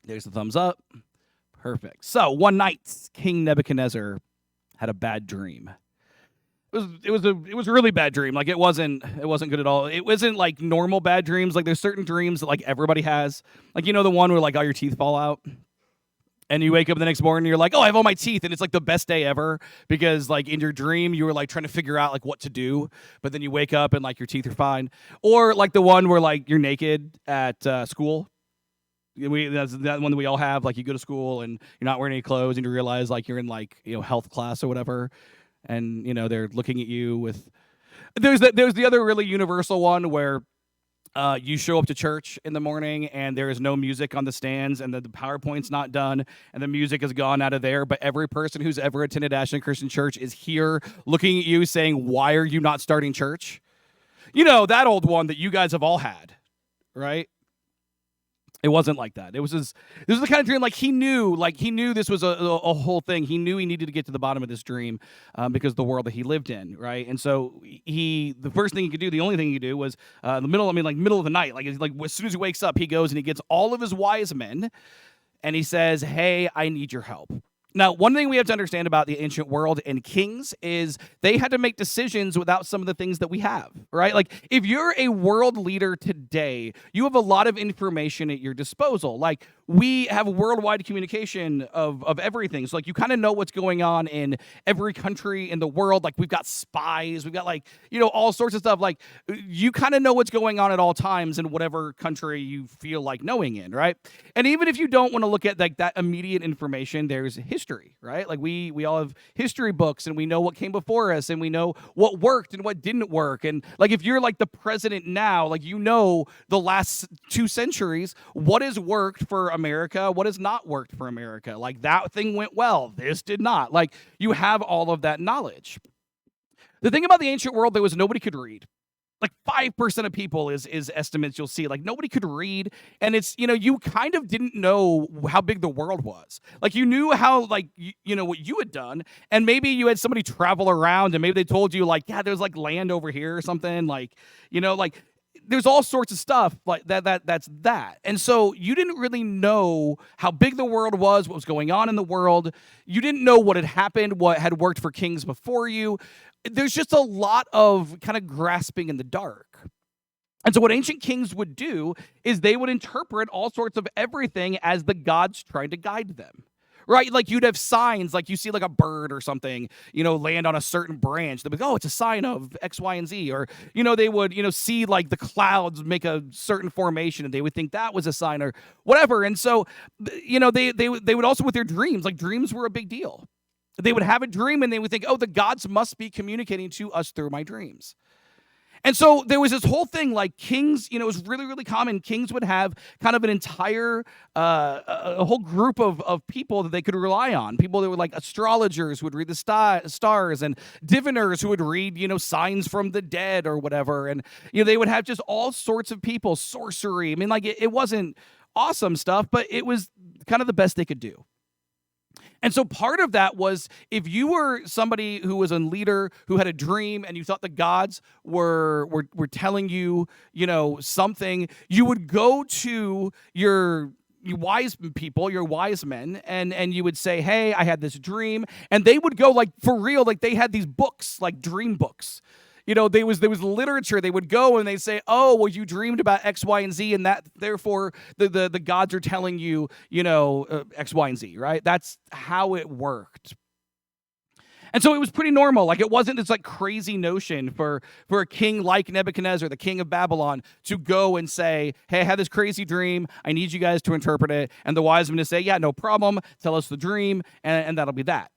There's the thumbs up. Perfect. So one night, King Nebuchadnezzar had a bad dream. It was a really bad dream. Like it wasn't good at all. It wasn't like normal bad dreams. Like there's certain dreams that like everybody has. Like the one where like all your teeth fall out. And you wake up the next morning and you're like, oh, I have all my teeth. And it's like the best day ever because like in your dream, you were like trying to figure out like what to do. But then you wake up and like your teeth are fine. Or like the one where like you're naked at school. That's that one that we all have. Like you go to school and you're not wearing any clothes and you realize like you're in like, health class or whatever. And, they're looking at you with, there's the other really universal one where you show up to church in the morning and there is no music on the stands and the PowerPoint's not done and the music has gone out of there. But every person who's ever attended Ashland Christian Church is here looking at you saying, why are you not starting church? That old one that you guys have all had, right? It wasn't like that. This was the kind of dream like he knew this was a whole thing. He knew he needed to get to the bottom of this dream because of the world that he lived in, right? And so the first thing he could do, the only thing he could do was middle of the night, like as soon as he wakes up, he goes and he gets all of his wise men and he says, hey, I need your help. Now, one thing we have to understand about the ancient world and kings is they had to make decisions without some of the things that we have, right? Like, if you're a world leader today, you have a lot of information at your disposal. Like, we have worldwide communication of everything. So, like, you kind of know what's going on in every country in the world. Like, we've got spies. We've got, like, all sorts of stuff. Like, you kind of know what's going on at all times in whatever country you feel like knowing in, right? And even if you don't want to look at, like, that immediate information, there's history, right? Like, we all have history books, and we know what came before us, and we know what worked and what didn't work. And, like, if you're, like, the president now, like, the last 2 centuries, what has worked for America, what has not worked for America. Like, that thing went well, this did not. Like, you have all of that knowledge. The thing about the ancient world, there was nobody could read. Like 5% of people is estimates you'll see. Like nobody could read, and it's you kind of didn't know how big the world was. Like you knew how like what you had done, and maybe you had somebody travel around, and maybe they told you like, yeah, there's like land over here or something. Like like there's all sorts of stuff like that's that. And so you didn't really know how big the world was, what was going on in the world. You didn't know what had happened, what had worked for kings before you. There's just a lot of kind of grasping in the dark. And so what ancient kings would do is they would interpret all sorts of everything as the gods trying to guide them. Right? Like you'd have signs, like you see like a bird or something, land on a certain branch. They'd be like, oh, it's a sign of X, Y, and Z. Or, they would, see like the clouds make a certain formation and they would think that was a sign or whatever. And so, they would also with their dreams, like dreams were a big deal. They would have a dream and they would think, oh, the gods must be communicating to us through my dreams. And so there was this whole thing like kings, it was really, really common. Kings would have kind of an entire, a whole group of people that they could rely on. People that were like astrologers who would read the stars and diviners who would read, signs from the dead or whatever. And, they would have just all sorts of people, sorcery. I mean, like it wasn't awesome stuff, but it was kind of the best they could do. And so part of that was if you were somebody who was a leader who had a dream and you thought the gods were telling you, something, you would go to your wise people, your wise men, and you would say, hey, I had this dream. And they would go like for real, like they had these books, like dream books. There was literature. They would go and they'd say, oh, well, you dreamed about X, Y, and Z, and that therefore the gods are telling you, X, Y, and Z, right? That's how it worked. And so it was pretty normal. Like it wasn't this like crazy notion for a king like Nebuchadnezzar, the king of Babylon, to go and say, hey, I had this crazy dream. I need you guys to interpret it. And the wise men to say, yeah, no problem. Tell us the dream, and that'll be that.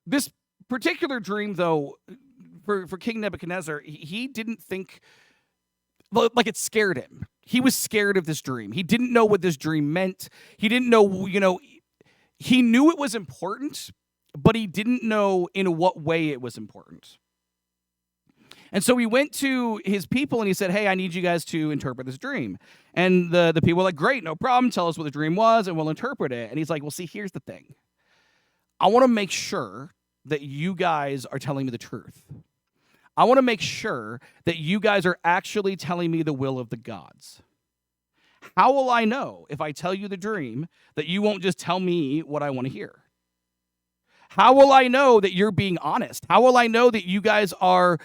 This particular dream, though, for King Nebuchadnezzar, he didn't think, like it scared him. He was scared of this dream. He didn't know what this dream meant. He didn't know, he knew it was important, but he didn't know in what way it was important. And so he went to his people and he said, hey, I need you guys to interpret this dream. And the people were like, great, no problem. Tell us what the dream was and we'll interpret it. And he's like, well, see, here's the thing. I want to make sure that you guys are telling me the truth. I want to make sure that you guys are actually telling me the will of the gods. How will I know if I tell you the dream that you won't just tell me what I want to hear? How will I know that you're being honest? How will I know that you guys are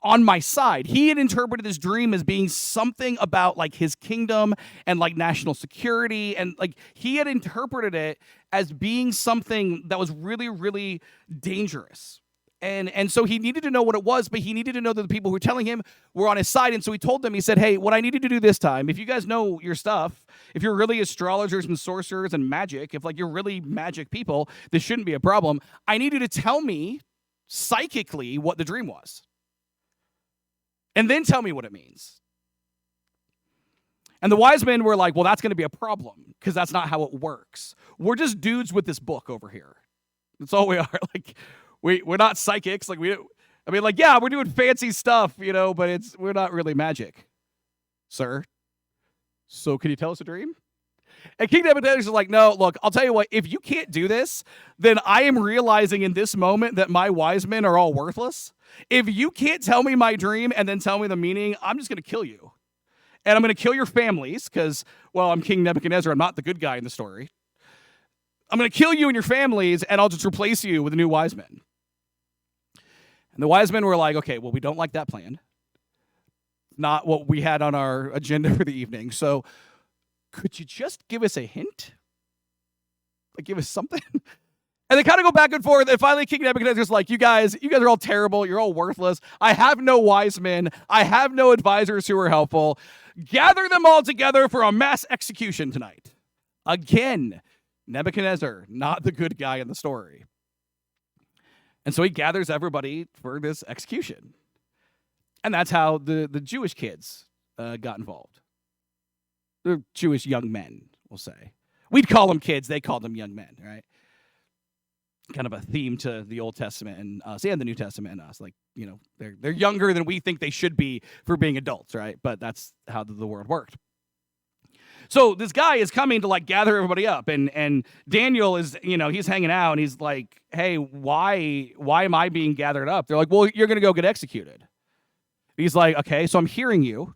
on my side? He had interpreted this dream as being something about like his kingdom and like national security, and like he had interpreted it as being something that was really, really dangerous. And so he needed to know what it was, but he needed to know that the people who were telling him were on his side. And so he told them, he said, hey, what I needed to do this time, if you guys know your stuff, if you're really astrologers and sorcerers and magic, if like you're really magic people, this shouldn't be a problem. I need you to tell me psychically what the dream was. And then tell me what it means. And the wise men were like, well, that's going to be a problem because that's not how it works. We're just dudes with this book over here. That's all we are. Like, we're not psychics. Like, yeah, we're doing fancy stuff, but we're not really magic, sir. So can you tell us a dream? And King Nebuchadnezzar is like, no, look, I'll tell you what, if you can't do this, then I am realizing in this moment that my wise men are all worthless. If you can't tell me my dream and then tell me the meaning, I'm just going to kill you. And I'm going to kill your families because, well, I'm King Nebuchadnezzar. I'm not the good guy in the story. I'm going to kill you and your families, and I'll just replace you with a new wise men. And the wise men were like, okay, well, we don't like that plan. Not what we had on our agenda for the evening. So could you just give us a hint? Like, give us something? And they kind of go back and forth. And finally, King Nebuchadnezzar's like, you guys are all terrible. You're all worthless. I have no wise men. I have no advisors who are helpful. Gather them all together for a mass execution tonight. Again, Nebuchadnezzar, not the good guy in the story. And so he gathers everybody for this execution. And that's how the Jewish kids got involved. They're Jewish young men, we'll say. We'd call them kids. They called them young men, right? Kind of a theme to the Old Testament and us and the New Testament and us. Like, they're younger than we think they should be for being adults, right? But that's how the world worked. So this guy is coming to like gather everybody up, and Daniel is, he's hanging out, and he's like, hey, why am I being gathered up? They're like, well, you're going to go get executed. He's like, okay, so I'm hearing you.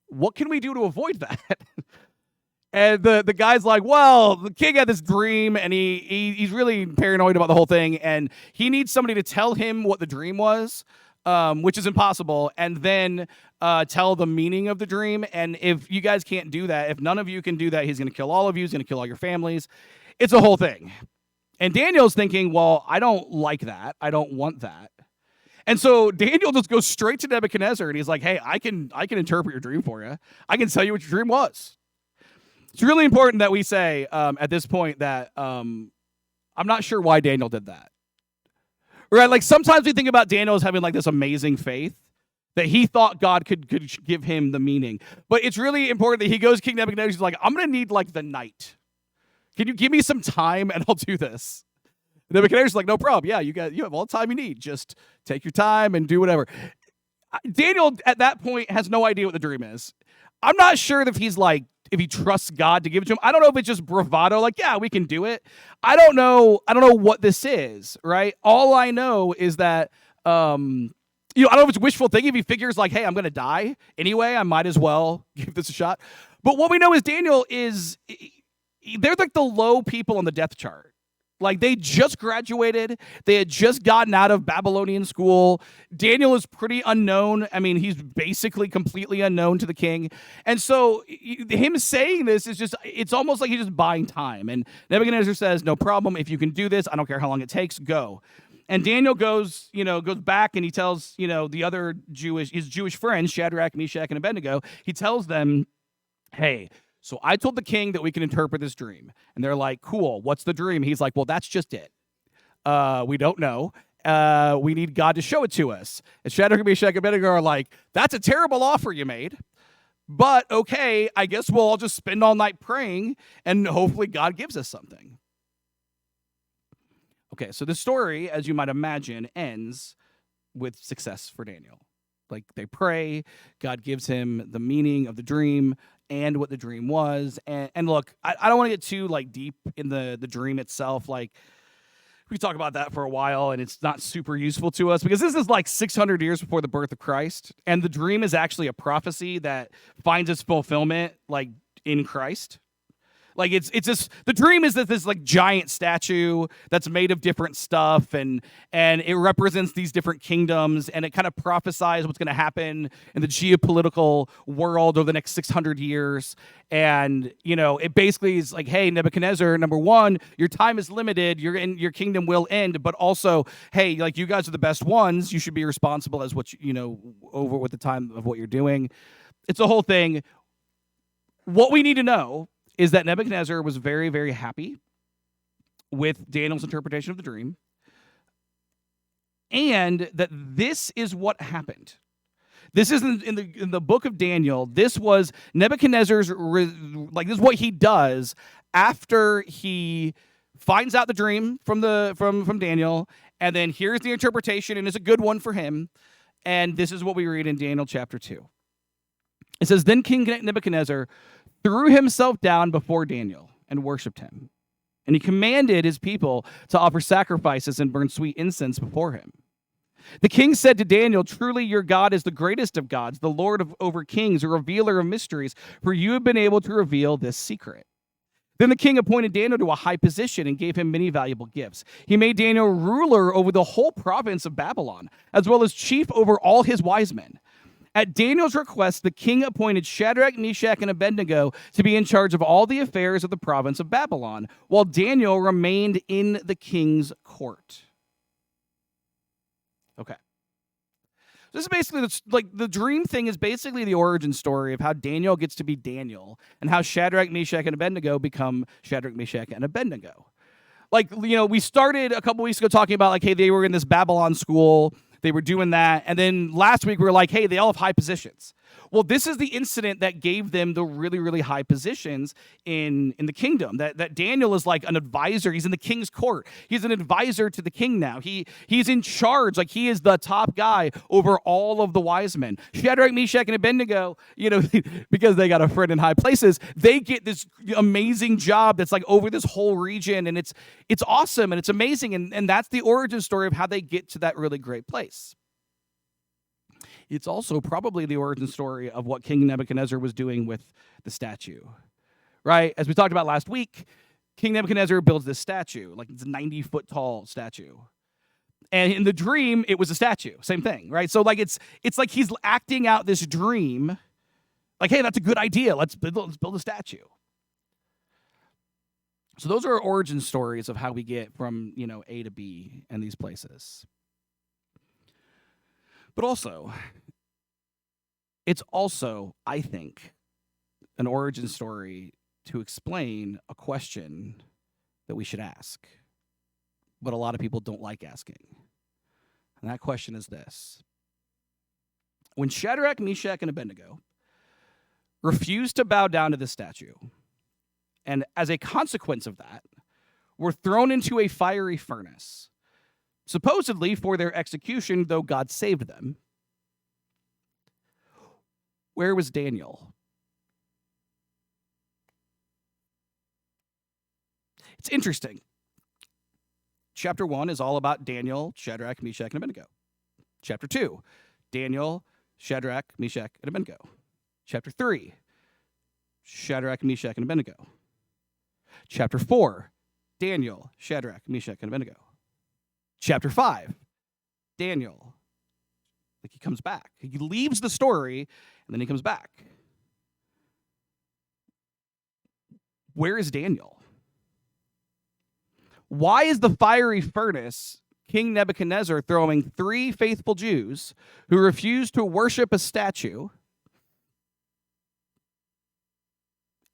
What can we do to avoid that? And the guy's like, well, the king had this dream, and he's really paranoid about the whole thing, and he needs somebody to tell him what the dream was, which is impossible, and then tell the meaning of the dream. And if you guys can't do that, if none of you can do that, he's going to kill all of you. He's going to kill all your families. It's a whole thing. And Daniel's thinking, well, I don't like that. I don't want that. And so Daniel just goes straight to Nebuchadnezzar, and he's like, hey, I can interpret your dream for you. I can tell you what your dream was. It's really important that we say at this point that I'm not sure why Daniel did that. Right? Like, sometimes we think about Daniel as having like this amazing faith that he thought God could give him the meaning. But it's really important that he goes to King Nebuchadnezzar. He's like, I'm going to need like the night. Can you give me some time and I'll do this? Nebuchadnezzar's like, no problem. Yeah, you have all the time you need. Just take your time and do whatever. Daniel at that point has no idea what the dream is. I'm not sure if he trusts God to give it to him. I don't know if it's just bravado, like, yeah, we can do it. I don't know what this is, right? All I know is that, I don't know if it's wishful thinking. If he figures like, hey, I'm going to die anyway, I might as well give this a shot. But what we know is Daniel they're like the low people on the death chart. Like, they just graduated. They had just gotten out of Babylonian school. Daniel is pretty unknown. I mean, he's basically completely unknown to the king. And so him saying this is it's almost like he's just buying time. And Nebuchadnezzar says, no problem. If you can do this, I don't care how long it takes, go. And Daniel goes back and he tells, the other his Jewish friends, Shadrach, Meshach, and Abednego, he tells them, hey, so I told the king that we can interpret this dream. And they're like, cool, what's the dream? He's like, well, that's just it. We don't know. We need God to show it to us. And Shadrach, Meshach, and Abednego are like, that's a terrible offer you made. But okay, I guess we'll all just spend all night praying and hopefully God gives us something. Okay, so the story, as you might imagine, ends with success for Daniel. Like, they pray, God gives him the meaning of the dream and what the dream was. And look, I don't want to get too like deep in the dream itself. Like, We talk about that for a while, and it's not super useful to us because this is like 600 years before the birth of Christ, and the dream is actually a prophecy that finds its fulfillment like in Christ. Like it's just the dream is that this like giant statue that's made of different stuff and it represents these different kingdoms, and it kind of prophesies what's going to happen in the geopolitical world over the next 600 years. And it basically is like, hey, Nebuchadnezzar, number one, your time is limited, your kingdom will end, but also, hey, like you guys are the best ones, you should be responsible as what over with the time of what you're doing. It's a whole thing. What we need to know is that Nebuchadnezzar was very, very happy with Daniel's interpretation of the dream, and that this is what happened. This is in the book of Daniel. This was Nebuchadnezzar's, this is what he does after he finds out the dream from Daniel, and then here's the interpretation, and it's a good one for him. And this is what we read in Daniel chapter 2. It says, "Then King Nebuchadnezzar threw himself down before Daniel and worshipped him. And he commanded his people to offer sacrifices and burn sweet incense before him. The king said to Daniel, 'Truly your God is the greatest of gods, the Lord over kings, a revealer of mysteries, for you have been able to reveal this secret.' Then the king appointed Daniel to a high position and gave him many valuable gifts. He made Daniel ruler over the whole province of Babylon, as well as chief over all his wise men. At Daniel's request, the king appointed Shadrach, Meshach, and Abednego to be in charge of all the affairs of the province of Babylon, while Daniel remained in the king's court." Okay. This is basically the dream thing is basically the origin story of how Daniel gets to be Daniel and how Shadrach, Meshach, and Abednego become Shadrach, Meshach, and Abednego. We started a couple weeks ago talking about hey, they were in this Babylon school. They were doing that. And then last week we were like, hey, they all have high positions. Well, this is the incident that gave them the really, really high positions in the kingdom. That Daniel is like an advisor. He's in the king's court. He's an advisor to the king now. He's in charge. Like he is the top guy over all of the wise men. Shadrach, Meshach, and Abednego, because they got a friend in high places, they get this amazing job that's like over this whole region. And it's awesome and it's amazing. And that's the origin story of how they get to that really great place. It's also probably the origin story of what King Nebuchadnezzar was doing with the statue, right? As we talked about last week, King Nebuchadnezzar builds this statue, like it's a 90-foot tall statue. And in the dream, it was a statue, same thing, right? So it's like he's acting out this dream, like, hey, that's a good idea. Let's build a statue. So those are origin stories of how we get from, A to B and these places. But also, it's also, I think, an origin story to explain a question that we should ask, but a lot of people don't like asking. And that question is this. When Shadrach, Meshach, and Abednego refused to bow down to the statue, and as a consequence of that, were thrown into a fiery furnace, supposedly for their execution, though God saved them, where was Daniel? It's interesting. Chapter 1 is all about Daniel, Shadrach, Meshach, and Abednego. Chapter 2, Daniel, Shadrach, Meshach, and Abednego. Chapter 3, Shadrach, Meshach, and Abednego. Chapter 4, Daniel, Shadrach, Meshach, and Abednego. Chapter 5, Daniel, he comes back. He leaves the story, and then he comes back. Where is Daniel? Why is the fiery furnace King Nebuchadnezzar throwing 3 faithful Jews who refused to worship a statue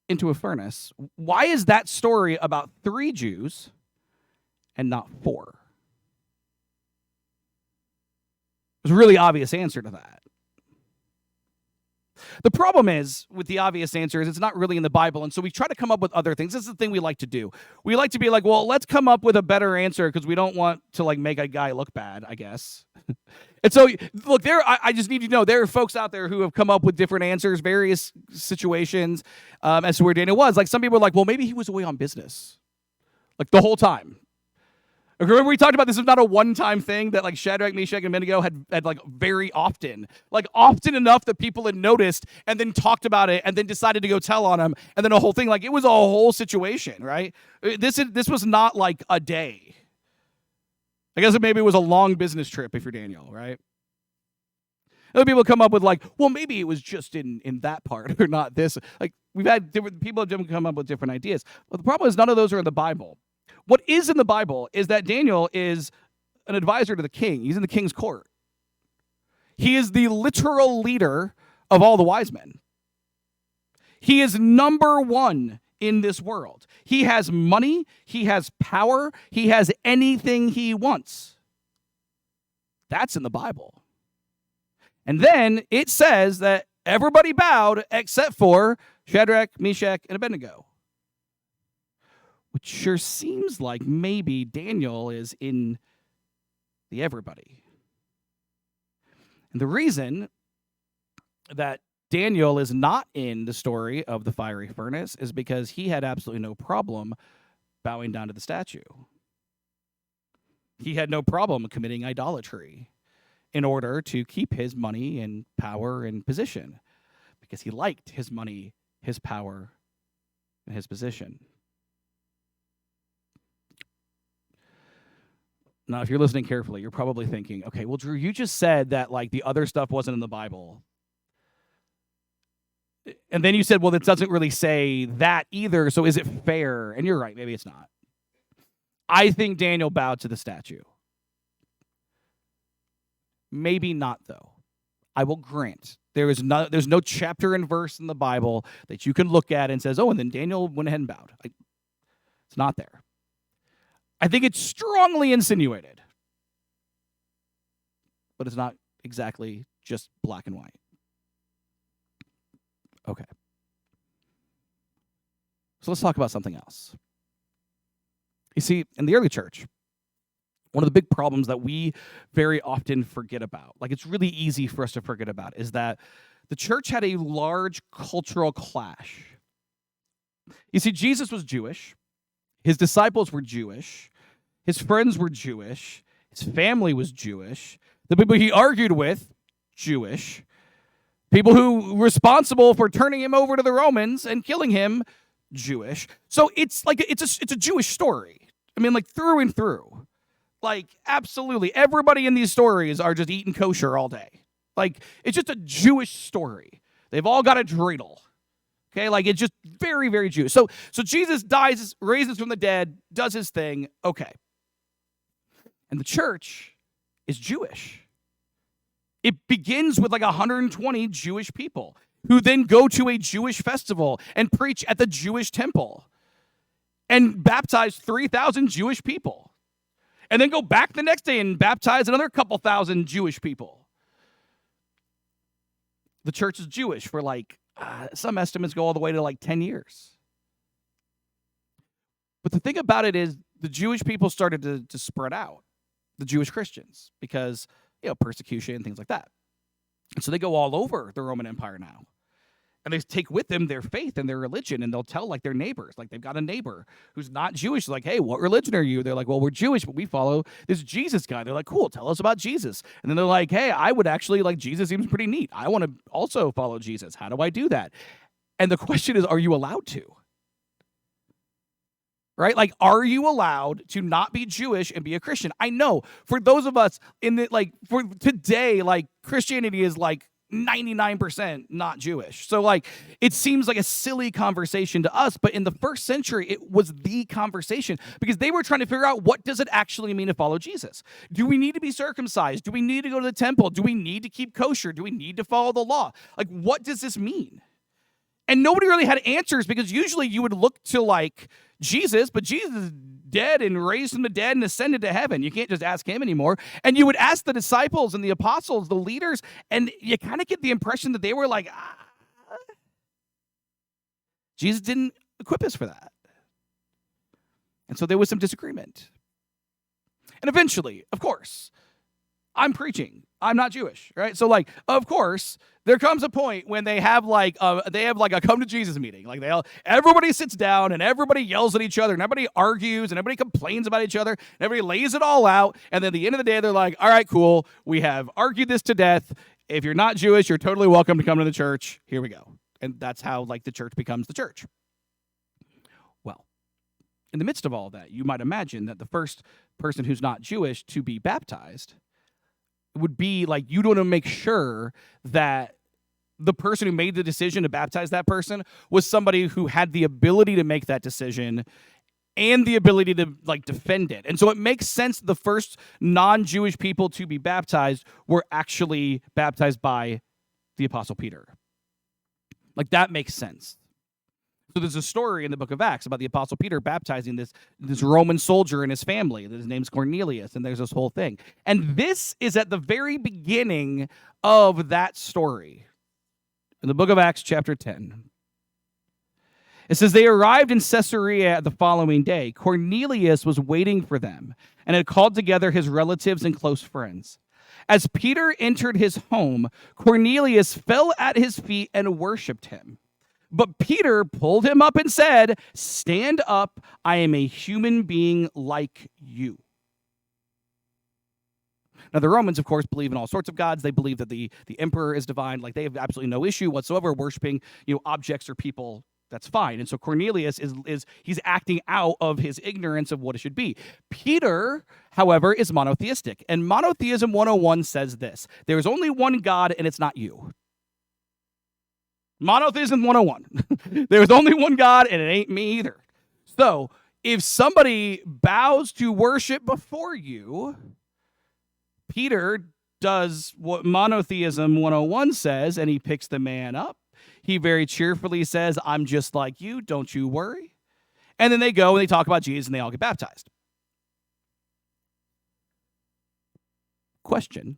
into a furnace? Why is that story about 3 Jews and not 4? There's a really obvious answer to that. The problem is, with the obvious answer, is it's not really in the Bible, and so we try to come up with other things. This is the thing we like to do. We like to be like, well, let's come up with a better answer because we don't want to make a guy look bad, I guess. And so, look, I just need you to know, there are folks out there who have come up with different answers, various situations as to where Daniel was. Like some people are like, well, maybe he was away on business, the whole time. Remember we talked about this is not a one-time thing that like Shadrach, Meshach, and Abednego had like very often. Like often enough that people had noticed and then talked about it and then decided to go tell on him. And then a whole thing, like it was a whole situation, right? This was not like a day. I guess maybe it was a long business trip if you're Daniel, right? Other people come up with like, well, maybe it was just in that part or not this. Like we've had different people have come up with different ideas. But the problem is none of those are in the Bible. What is in the Bible is that Daniel is an advisor to the king. He's in the king's court. He is the literal leader of all the wise men. He is number one in this world. He has money. He has power. He has anything he wants. That's in the Bible. And then it says that everybody bowed except for Shadrach, Meshach, and Abednego. Which sure seems like maybe Daniel is in the everybody. And the reason that Daniel is not in the story of the fiery furnace is because he had absolutely no problem bowing down to the statue. He had no problem committing idolatry in order to keep his money and power and position because he liked his money, his power, and his position. Now, if you're listening carefully, you're probably thinking, okay, well, Drew, you just said that like the other stuff wasn't in the Bible. And then you said, well, it doesn't really say that either, so is it fair? And you're right, maybe it's not. I think Daniel bowed to the statue. Maybe not, though. I will grant there's no chapter and verse in the Bible that you can look at and says, oh, and then Daniel went ahead and bowed. It's not there. I think it's strongly insinuated, but it's not exactly just black and white. Okay. So let's talk about something else. You see, in the early church, one of the big problems that we very often forget about, like it's really easy for us to forget about, is that the church had a large cultural clash. You see, Jesus was Jewish. His disciples were Jewish. His friends were Jewish. His family was Jewish. The people he argued with, Jewish. People who were responsible for turning him over to the Romans and killing him, Jewish. So it's like it's a Jewish story. I mean, like through and through. Like absolutely everybody in these stories are just eating kosher all day. Like it's just a Jewish story. They've all got a dreidel. Okay, like it's just very, very Jewish. So Jesus dies, raises from the dead, does his thing. Okay. And the church is Jewish. It begins with like 120 Jewish people who then go to a Jewish festival and preach at the Jewish temple and baptize 3,000 Jewish people. And then go back the next day and baptize another couple thousand Jewish people. The church is Jewish for like, some estimates go all the way to like 10 years. But the thing about it is the Jewish people started to spread out, the Jewish Christians, because, persecution and things like that. And so they go all over the Roman Empire now. And they take with them their faith and their religion, and they'll tell like their neighbors, like they've got a neighbor who's not Jewish, like, hey, what religion are you? They're like, well, we're Jewish, but we follow this Jesus guy. They're like, cool, tell us about Jesus. And then they're like, hey, I would actually, like, Jesus seems pretty neat. I want to also follow Jesus. How do I do that? And the question is, are you allowed to? Right? Like, are you allowed to not be Jewish and be a Christian? I know for those of us for today, like Christianity is like 99% not Jewish. So like it seems like a silly conversation to us, but in the first century it was the conversation because they were trying to figure out what does it actually mean to follow Jesus? Do we need to be circumcised? Do we need to go to the temple? Do we need to keep kosher? Do we need to follow the law? Like what does this mean? And nobody really had answers because usually you would look to like Jesus, but Jesus is dead and raised from the dead and ascended to heaven. You can't just ask him anymore. And you would ask the disciples and the apostles, the leaders, and you kind of get the impression that they were like, Jesus didn't equip us for that. And so there was some disagreement. And eventually, of course, I'm preaching. I'm not Jewish, right? So like, of course, there comes a point when they have like a come to Jesus meeting. Like everybody sits down and everybody yells at each other and everybody argues and everybody complains about each other and everybody lays it all out. And then at the end of the day, they're like, all right, cool. We have argued this to death. If you're not Jewish, you're totally welcome to come to the church. Here we go. And that's how like the church becomes the church. Well, in the midst of all that, you might imagine that the first person who's not Jewish to be baptized would be like, you'd want to make sure that the person who made the decision to baptize that person was somebody who had the ability to make that decision and the ability to like defend it. And so it makes sense the first non-Jewish people to be baptized were actually baptized by the Apostle Peter. Like that makes sense. So there's a story in the book of Acts about the Apostle Peter baptizing this Roman soldier and his family. His name's Cornelius, and there's this whole thing. And this is at the very beginning of that story. In the book of Acts, chapter 10. It says, they arrived in Caesarea the following day. Cornelius was waiting for them and had called together his relatives and close friends. As Peter entered his home, Cornelius fell at his feet and worshipped him. But Peter pulled him up and said, stand up, I am a human being like you. Now, the Romans, of course, believe in all sorts of gods. They believe that the emperor is divine. Like, they have absolutely no issue whatsoever worshiping, objects or people. That's fine. And so Cornelius he's acting out of his ignorance of what it should be. Peter, however, is monotheistic. And Monotheism 101 says this: there is only one God, and it's not you. Monotheism 101. There's only one God, and it ain't me either. So if somebody bows to worship before you, Peter does what Monotheism 101 says, and he picks the man up. He very cheerfully says, I'm just like you, don't you worry. And then they go and they talk about Jesus, and they all get baptized. Question: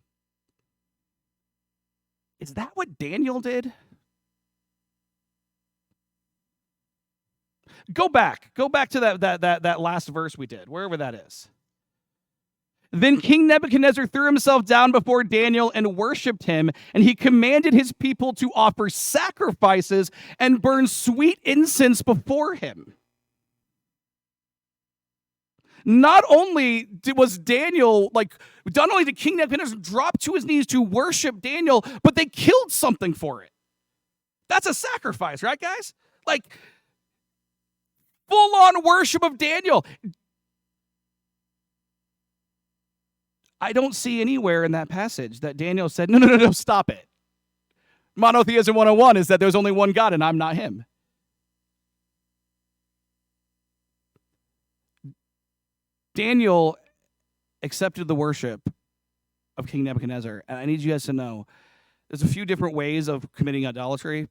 is that what Daniel did? Go back to that last verse we did, wherever that is. Then King Nebuchadnezzar threw himself down before Daniel and worshipped him, and he commanded his people to offer sacrifices and burn sweet incense before him. Not only did King Nebuchadnezzar drop to his knees to worship Daniel, but they killed something for it. That's a sacrifice, right, guys? Like, full-on worship of Daniel. I don't see anywhere in that passage that Daniel said, no, stop it. Monotheism 101 is that there's only one God and I'm not him. Daniel accepted the worship of King Nebuchadnezzar. And I need you guys to know, there's a few different ways of committing idolatry.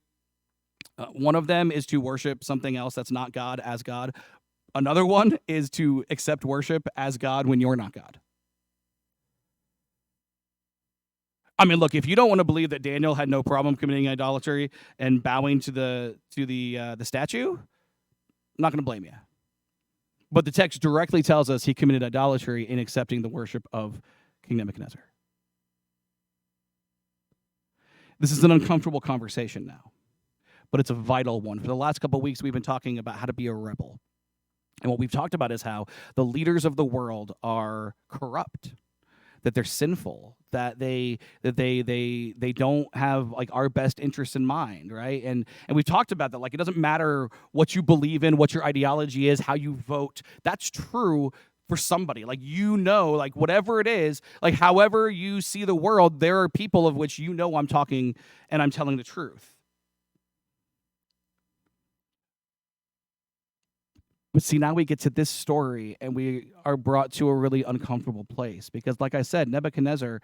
One of them is to worship something else that's not God as God. Another one is to accept worship as God when you're not God. I mean, look, if you don't want to believe that Daniel had no problem committing idolatry and bowing to the statue, I'm not going to blame you. But the text directly tells us he committed idolatry in accepting the worship of King Nebuchadnezzar. This is an uncomfortable conversation now, but it's a vital one. For the last couple of weeks, we've been talking about how to be a rebel. And what we've talked about is how the leaders of the world are corrupt, that they're sinful, that they don't have like our best interests in mind, right? And we've talked about that. Like, it doesn't matter what you believe in, what your ideology is, how you vote. That's true for somebody. Like, like whatever it is, like however you see the world, there are people of which I'm talking and I'm telling the truth. But see, now we get to this story and we are brought to a really uncomfortable place because, like I said, Nebuchadnezzar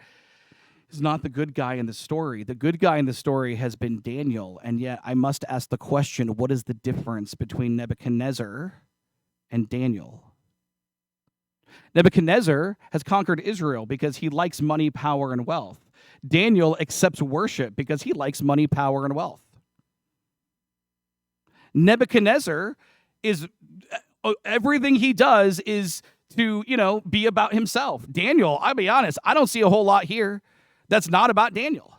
is not the good guy in the story. The good guy in the story has been Daniel. And yet I must ask the question, what is the difference between Nebuchadnezzar and Daniel? Nebuchadnezzar has conquered Israel because he likes money, power, and wealth. Daniel accepts worship because he likes money, power, and wealth. Nebuchadnezzar is everything he does is to, be about himself. Daniel, I'll be honest, I don't see a whole lot here that's not about Daniel.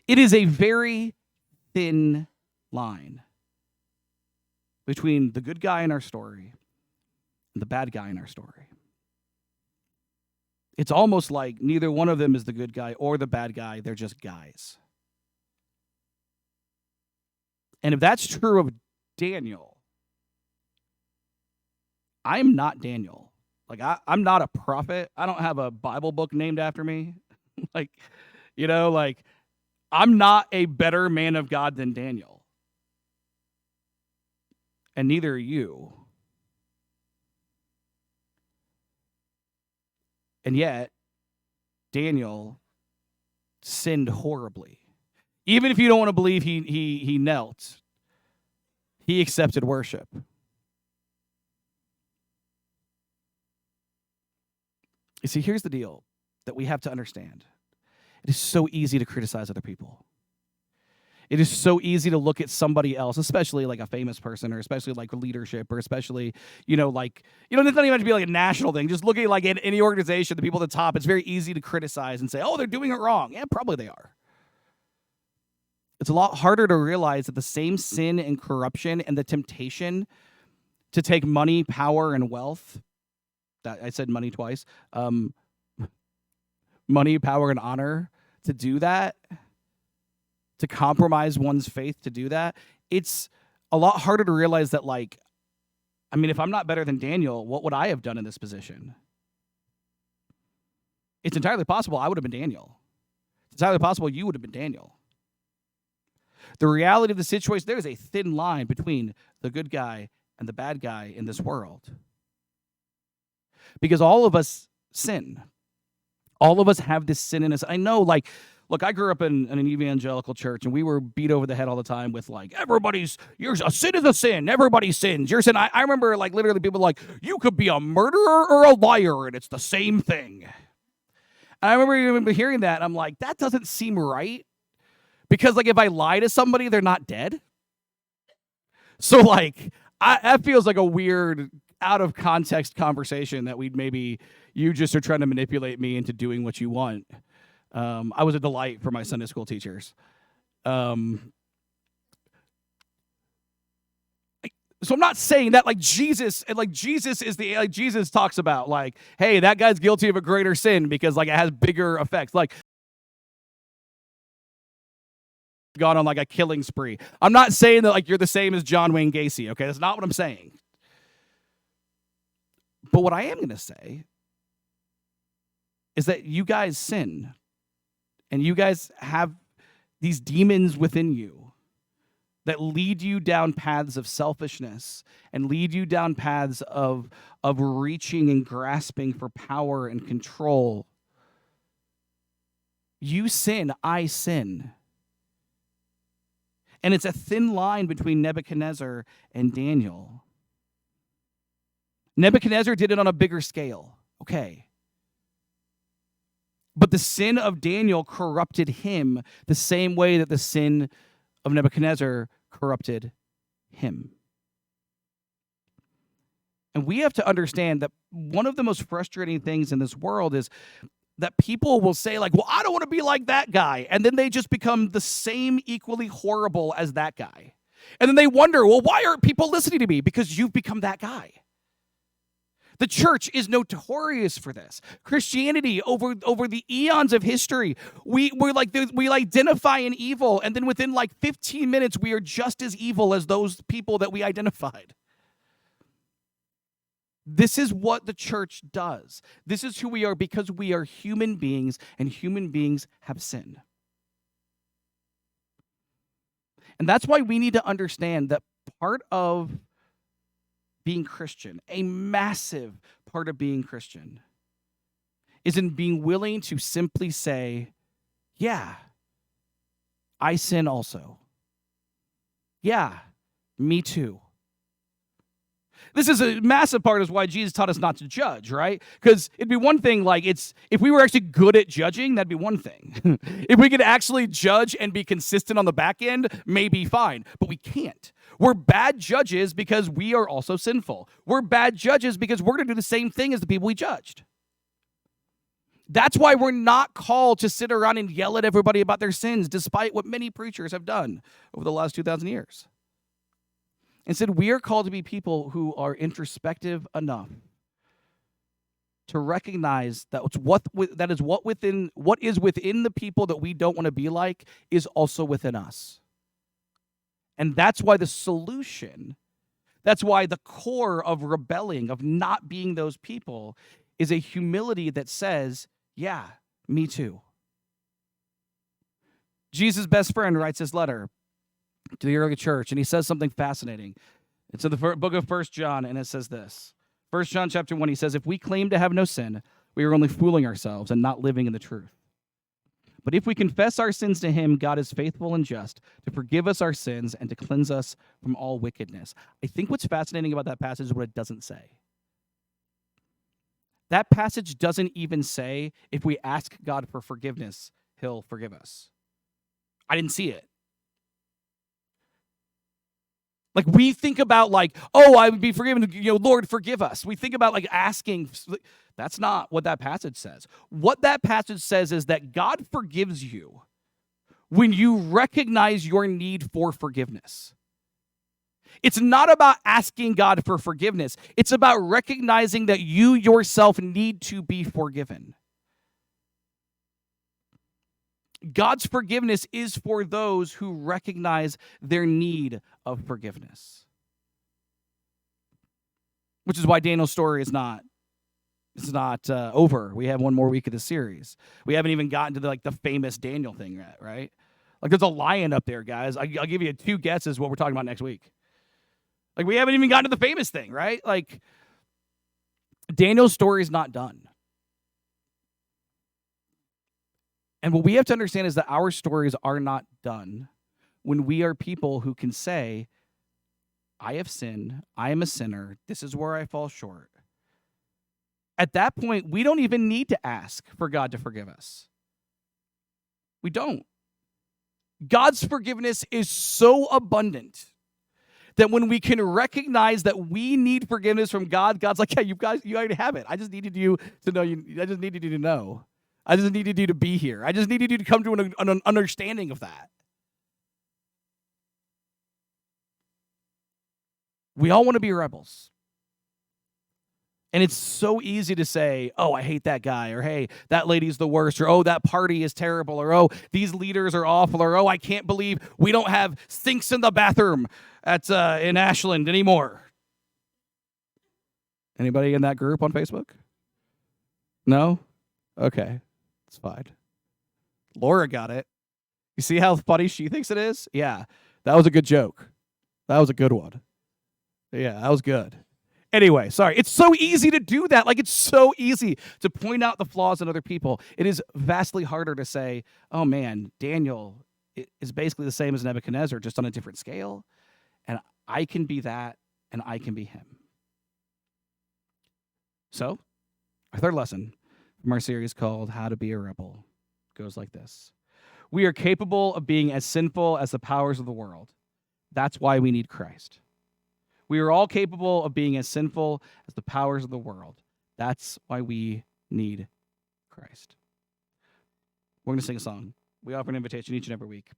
It is a very thin line between the good guy in our story and the bad guy in our story. It's almost like neither one of them is the good guy or the bad guy. They're just guys. And if that's true of Daniel, I'm not Daniel. Like, I'm not a prophet. I don't have a Bible book named after me. I'm not a better man of God than Daniel. And neither are you. And yet, Daniel sinned horribly. Even if you don't want to believe he knelt, he accepted worship. You see, here's the deal that we have to understand. It is so easy to criticize other people. It is so easy to look at somebody else, especially like a famous person, or especially like leadership, or especially, it's not even have to be like a national thing. Just looking like at any organization, the people at the top, it's very easy to criticize and say, oh, they're doing it wrong. Yeah, probably they are. It's a lot harder to realize that the same sin and corruption and the temptation to take money, power, and wealth, that I said money twice, money, power, and honor, to do that, to compromise one's faith to do that, it's a lot harder to realize that, if I'm not better than Daniel, what would I have done in this position? It's entirely possible I would have been Daniel. It's entirely possible you would have been Daniel. The reality of the situation, there is a thin line between the good guy and the bad guy in this world. Because all of us sin. All of us have this sin in us. I know, look, I grew up in an evangelical church, and we were beat over the head all the time with, a sin is a sin. Everybody sins. Your sin. I remember, literally people you could be a murderer or a liar, and it's the same thing. And I remember hearing that, and I'm like, that doesn't seem right. Because, if I lie to somebody, they're not dead. So, that feels like a weird, out-of-context conversation that you just are trying to manipulate me into doing what you want. I was a delight for my Sunday school teachers. So I'm not saying that Jesus is Jesus talks about hey, that guy's guilty of a greater sin because it has bigger effects. Gone on a killing spree. I'm not saying that you're the same as John Wayne Gacy, okay? That's not what I'm saying. But what I am going to say is that you guys sin, and you guys have these demons within you that lead you down paths of selfishness and lead you down paths of reaching and grasping for power and control. You sin, I sin. And it's a thin line between Nebuchadnezzar and Daniel. Nebuchadnezzar did it on a bigger scale. Okay. But the sin of Daniel corrupted him the same way that the sin of Nebuchadnezzar corrupted him. And we have to understand that one of the most frustrating things in this world is that people will say well, I don't want to be like that guy. And then they just become the same equally horrible as that guy. And then they wonder, well, why aren't people listening to me? Because you've become that guy. The church is notorious for this. Christianity, over the eons of history, we identify an evil, and then within 15 minutes, we are just as evil as those people that we identified. This is what the church does. This is who we are because we are human beings, and human beings have sin. And that's why we need to understand that part of being Christian, a massive part of being Christian, is in being willing to simply say, yeah, I sin also. Yeah, me too. This is a massive part is why Jesus taught us not to judge, right? Because it'd be one thing, like if we were actually good at judging, that'd be one thing. If we could actually judge and be consistent on the back end, maybe fine. But we can't. We're bad judges because we are also sinful. We're bad judges because we're going to do the same thing as the people we judged. That's why we're not called to sit around and yell at everybody about their sins, despite what many preachers have done over the last 2,000 years. Instead, we are called to be people who are introspective enough to recognize that what is within the people that we don't want to be like is also within us. And that's why the solution, that's why the core of rebelling, of not being those people, is a humility that says, yeah, me too. Jesus' best friend writes this letter to the early church, and he says something fascinating. It's in the book of 1 John, and it says this. 1 John chapter 1, he says, if we claim to have no sin, we are only fooling ourselves and not living in the truth. But if we confess our sins to him, God is faithful and just to forgive us our sins and to cleanse us from all wickedness. I think what's fascinating about that passage is what it doesn't say. That passage doesn't even say if we ask God for forgiveness, he'll forgive us. I didn't see it. Like we think about like, oh, I would be forgiven, Lord, forgive us. We think about like asking. That's not what that passage says. What that passage says is that God forgives you when you recognize your need for forgiveness. It's not about asking God for forgiveness. It's about recognizing that you yourself need to be forgiven. God's forgiveness is for those who recognize their need of forgiveness. Which is why Daniel's story is not over. We have one more week of the series. We haven't even gotten to the famous Daniel thing yet, right? Like there's a lion up there, guys. I'll give you 2 guesses what we're talking about next week. Like we haven't even gotten to the famous thing, right? Like Daniel's story is not done. And what we have to understand is that our stories are not done when we are people who can say, I have sinned, I am a sinner, this is where I fall short. At that point, we don't even need to ask for God to forgive us. We don't. God's forgiveness is so abundant that when we can recognize that we need forgiveness from God, God's like, yeah, you already have it. I just needed you to know. I just needed you to know. I just needed you to be here. I just needed you to come to an understanding of that. We all want to be rebels. And it's so easy to say, oh, I hate that guy, or hey, that lady's the worst, or oh, that party is terrible, or oh, these leaders are awful, or oh, I can't believe we don't have sinks in the bathroom in Ashland anymore. Anybody in that group on Facebook? No? Okay. It's fine. Laura got it. You see how funny she thinks it is? Yeah, that was a good joke. That was a good one. Yeah, that was good. Anyway, sorry. It's so easy to do that. Like, it's so easy to point out the flaws in other people. It is vastly harder to say, oh, man, Daniel is basically the same as Nebuchadnezzar, just on a different scale. And I can be that, and I can be him. So, our third lesson from our series called How to Be a Rebel goes like this. We are capable of being as sinful as the powers of the world. That's why we need Christ. We are all capable of being as sinful as the powers of the world. That's why we need Christ. We're going to sing a song. We offer an invitation each and every week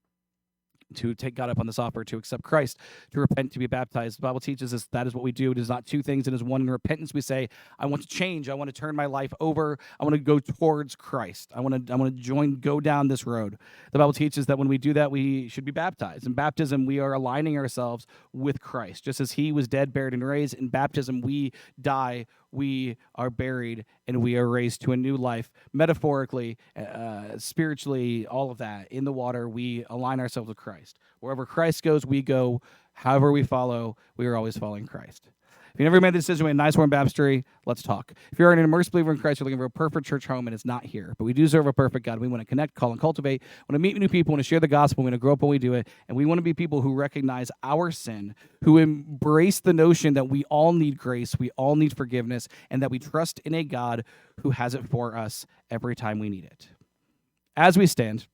to take God up on this offer, to accept Christ, to repent, to be baptized. The Bible teaches us that is what we do. It is not 2 things, it is one. In repentance, we say, I want to change. I want to turn my life over. I want to go towards Christ. I want to go down this road. The Bible teaches that when we do that, we should be baptized. In baptism, we are aligning ourselves with Christ. Just as he was dead, buried, and raised, in baptism, we die, we are buried, and we are raised to a new life. Metaphorically, spiritually, all of that. In the water, we align ourselves with Christ. Wherever Christ goes, we go. However we follow, we are always following Christ. If you never made the decision to a nice warm baptistry, let's talk. If you're an immersed believer in Christ, you're looking for a perfect church home, and it's not here. But we do serve a perfect God. We want to connect, call, and cultivate. We want to meet new people. We want to share the gospel. We want to grow up when we do it. And we want to be people who recognize our sin, who embrace the notion that we all need grace, we all need forgiveness, and that we trust in a God who has it for us every time we need it. As we stand,